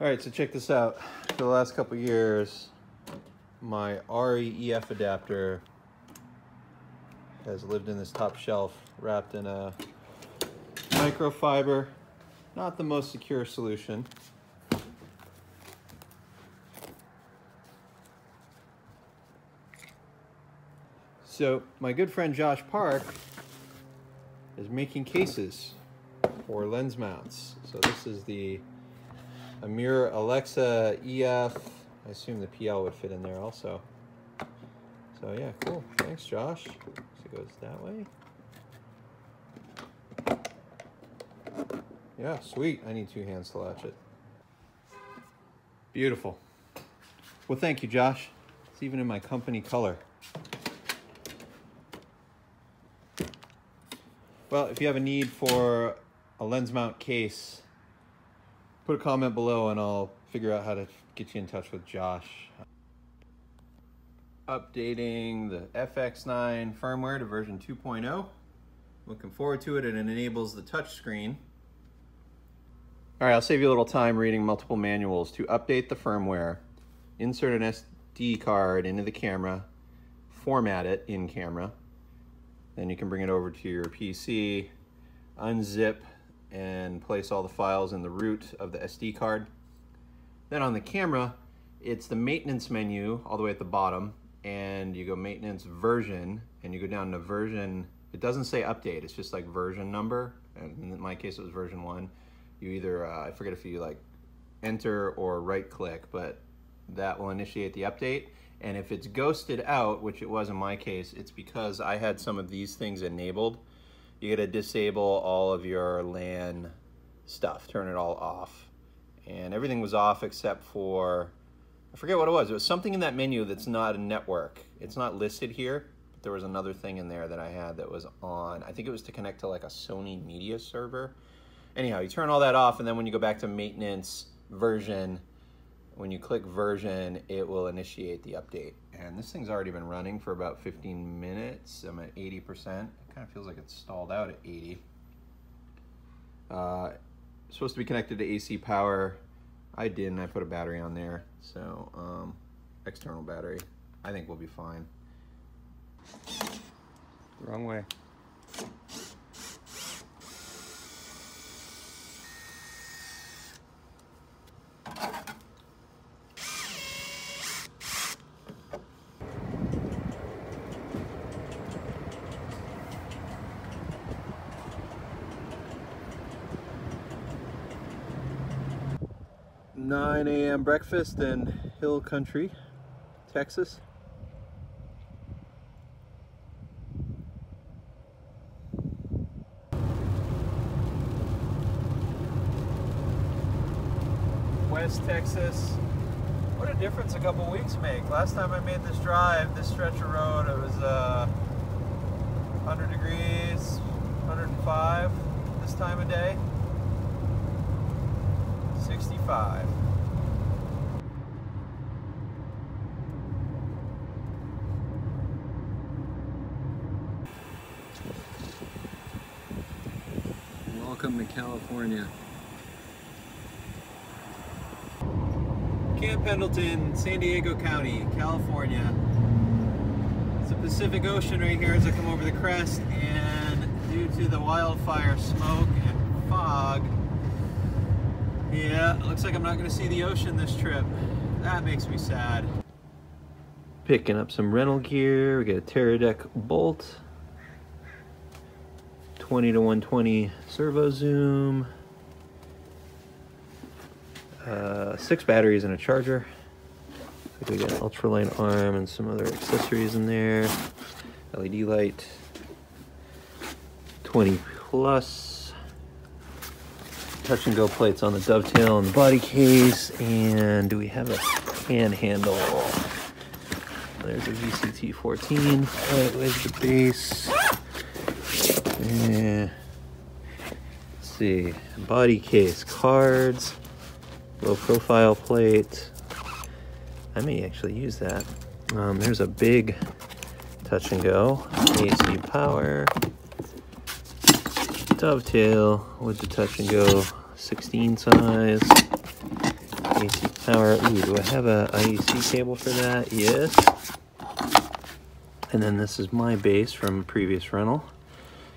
All right, so check this out. For the last couple years, my REEF adapter has lived in this top shelf wrapped in a microfiber. Not the most secure solution. So my good friend Josh Park is making cases for lens mounts. So this is the Amir Alexa EF. I assume the PL would fit in there also. So yeah, cool. Thanks, Josh. So it goes that way. Yeah, sweet. I need 2 hands to latch it. Beautiful. Well, thank you, Josh. It's even in my company color. Well, if you have a need for a lens mount case, put a comment below and I'll figure out how to get you in touch with Josh. Updating the FX9 firmware to version 2.0. Looking forward to it, and it enables the touch screen. All right, I'll save you a little time reading multiple manuals. To update the firmware, insert an SD card into the camera, format it in camera, then you can bring it over to your PC, unzip and place all the files in the root of the SD card. Then on the camera, it's the maintenance menu all the way at the bottom, and you go maintenance version, and you go down to version. It doesn't say update, it's just like version number, and in my case it was version 1. You either, I forget if you like enter or right click, but that will initiate the update. And if it's ghosted out, which it was in my case, it's because I had some of these things enabled. You gotta disable all of your LAN stuff, turn it all off. And everything was off except for, I forget what it was. It was something in that menu that's not a network. It's not listed here, but there was another thing in there that I had that was on. I think it was to connect to like a Sony media server. Anyhow, you turn all that off, and then when you go back to maintenance version, when you click version, it will initiate the update. And this thing's already been running for about 15 minutes. I'm at 80%. It kind of feels like it's stalled out at 80. Supposed to be connected to AC power. I didn't, I put a battery on there. So, external battery. I think we'll be fine. Wrong way. $9 a.m. breakfast in Hill Country, Texas. West Texas. What a difference a couple weeks make. Last time I made this drive, this stretch of road, it was 100 degrees, 105 this time of day. 65. Welcome to California. Camp Pendleton, San Diego County, California. It's the Pacific Ocean right here as I come over the crest, and due to the wildfire smoke and fog, yeah, looks like I'm not going to see the ocean this trip. That makes me sad. Picking up some rental gear. We got a Teradek bolt, 20 to 120 servo zoom, 6 batteries and a charger. We got an ultralight arm and some other accessories in there. LED light, 20 plus. Touch and go plates on the dovetail and the body case, and do we have a hand handle? There's a VCT14. Right, where's the base? Yeah. Let's see, body case, cards, low profile plate. I may actually use that. There's a big touch and go, AC power. Dovetail with the touch and go 16 size. AC power. Ooh, do I have a IEC cable for that? Yes. And then this is my base from a previous rental.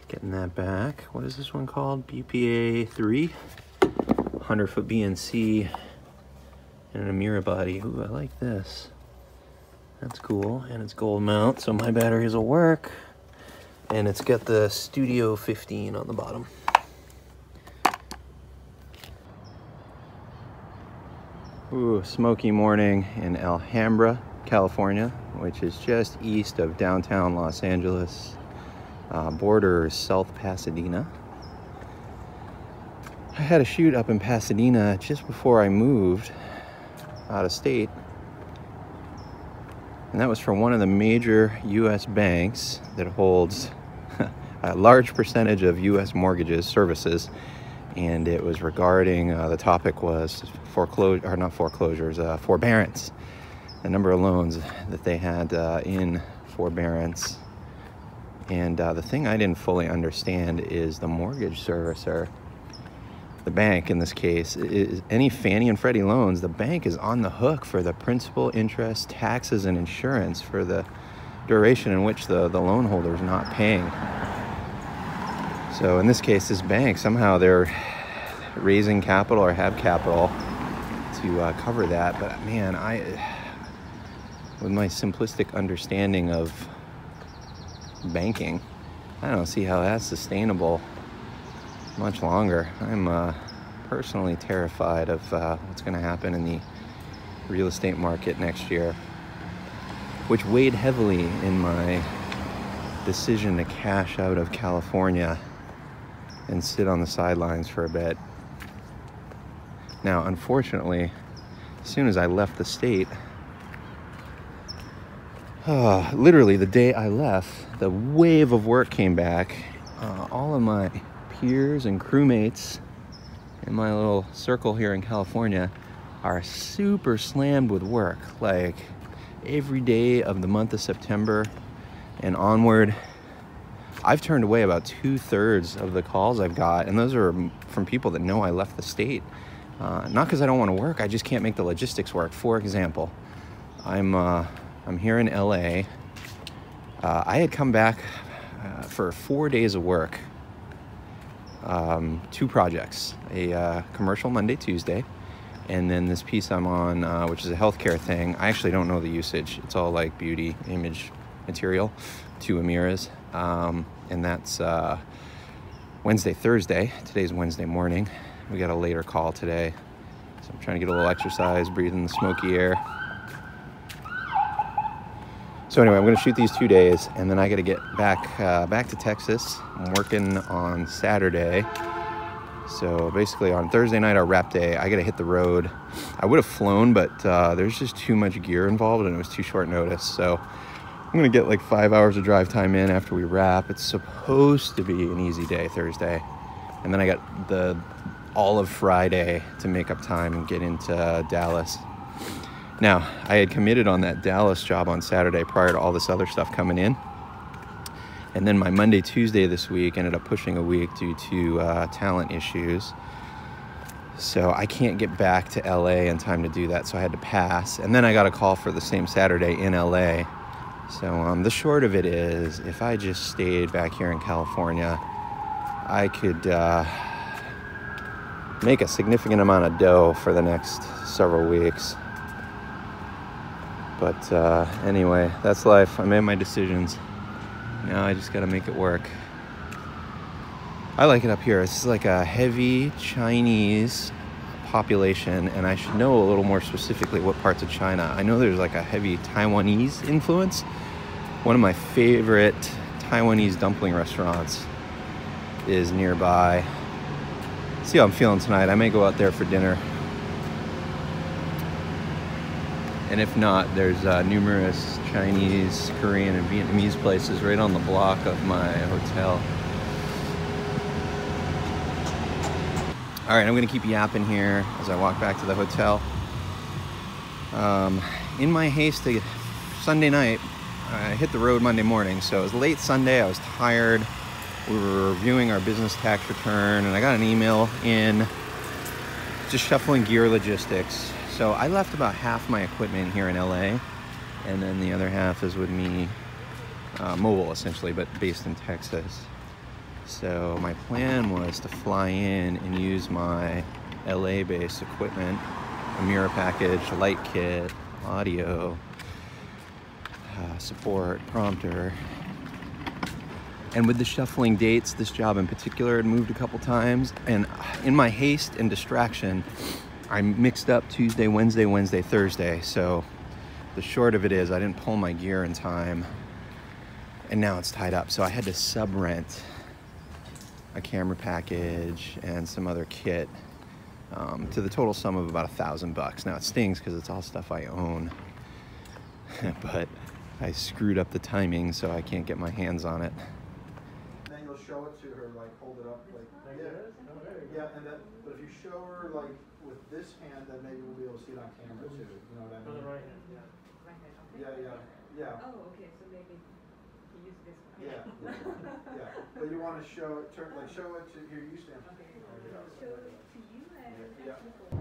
Getting that back. What is this one called? BPA 3. 100-foot BNC and an Amira body. Ooh, I like this. That's cool. And it's gold mount, so my batteries will work. And it's got the Studio 15 on the bottom. Ooh, smoky morning in Alhambra, California, which is just east of downtown Los Angeles. Borders South Pasadena. I had a shoot up in Pasadena just before I moved out of state. And that was for one of the major U.S. banks that holds a large percentage of U.S. mortgages services. And it was regarding, the topic was forbearance. The number of loans that they had in forbearance. And the thing I didn't fully understand is the mortgage servicer, the bank in this case, is any Fannie and Freddie loans, the bank is on the hook for the principal, interest, taxes, and insurance for the duration in which the loan holder is not paying. So in this case, this bank, somehow they're raising capital or have capital to cover that. But man, with my simplistic understanding of banking, I don't see how that's sustainable much longer. I'm personally terrified of what's going to happen in the real estate market next year, which weighed heavily in my decision to cash out of California and sit on the sidelines for a bit. Now, unfortunately, as soon as I left the state, literally the day I left, the wave of work came back. All of my peers and crewmates in my little circle here in California are super slammed with work. Like every day of the month of September and onward, I've turned away about 2/3 of the calls I've got, and those are from people that know I left the state. Not because I don't want to work, I just can't make the logistics work. For example, I'm here in LA. I had come back for 4 days of work. 2 projects, a commercial Monday, Tuesday, and then this piece I'm on, which is a healthcare thing. I actually don't know the usage. It's all like beauty image material, 2 Amiras, and that's Wednesday, Thursday. Today's Wednesday morning. We got a later call today, so I'm trying to get a little exercise, breathing the smoky air. So anyway, I'm going to shoot these 2 days, and then I got to get back to Texas. I'm working on Saturday. So basically on Thursday night, our wrap day, I got to hit the road. I would have flown, but there's just too much gear involved, and it was too short notice. So I'm going to get like 5 hours of drive time in after we wrap. It's supposed to be an easy day, Thursday. And then I got all of Friday to make up time and get into Dallas. Now, I had committed on that Dallas job on Saturday prior to all this other stuff coming in. And then my Monday, Tuesday this week ended up pushing a week due to talent issues. So I can't get back to LA in time to do that, so I had to pass. And then I got a call for the same Saturday in LA. So the short of it is, if I just stayed back here in California, I could make a significant amount of dough for the next several weeks. But anyway, that's life. I made my decisions. Now I just gotta make it work. I like it up here. This is like a heavy Chinese population, and I should know a little more specifically what parts of China. I know there's like a heavy Taiwanese influence. One of my favorite Taiwanese dumpling restaurants is nearby. See how I'm feeling tonight. I may go out there for dinner. And if not, there's numerous Chinese, Korean, and Vietnamese places right on the block of my hotel. All right, I'm gonna keep yapping here as I walk back to the hotel. In my haste to Sunday night, I hit the road Monday morning, so it was late Sunday, I was tired. We were reviewing our business tax return, and I got an email in, just shuffling gear logistics. So I left about half my equipment here in LA, and then the other half is with me, mobile essentially, but based in Texas. So my plan was to fly in and use my LA-based equipment, a mirror package, light kit, audio, support, prompter. And with the shuffling dates, this job in particular had moved a couple times, and in my haste and distraction, I mixed up Tuesday, Wednesday, Thursday. So the short of it is I didn't pull my gear in time, and now it's tied up. So I had to sub-rent a camera package and some other kit to the total sum of about $1,000. Now it stings because it's all stuff I own, but I screwed up the timing, so I can't get my hands on it. Then you'll show it to her, like hold it up, like yeah, and then but if you show her like with this hand, then maybe we'll be able to see it on camera too. You know what I mean? Right hand, yeah. Right hand, okay. Yeah. Oh, okay, so maybe you use this one. Yeah. But you want to show it, show it to here. You stand. Okay, show it to you and Yeah. people.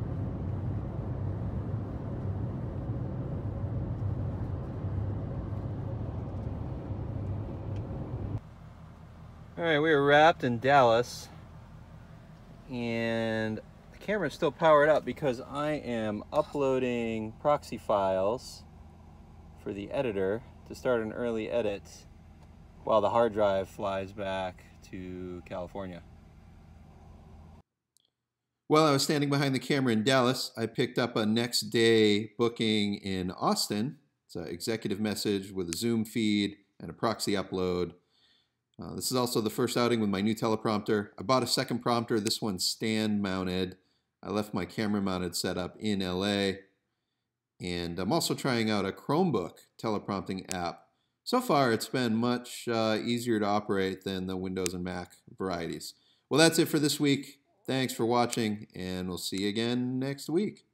All right, we are wrapped in Dallas, and the camera's still powered up because I am uploading proxy files for the editor to start an early edit while the hard drive flies back to California. While I was standing behind the camera in Dallas, I picked up a next day booking in Austin. It's an executive message with a Zoom feed and a proxy upload. This is also the first outing with my new teleprompter. I bought a second prompter. This one's stand mounted. I left my camera mounted setup in LA. And I'm also trying out a Chromebook teleprompting app. So far, it's been much easier to operate than the Windows and Mac varieties. Well, that's it for this week. Thanks for watching, and we'll see you again next week.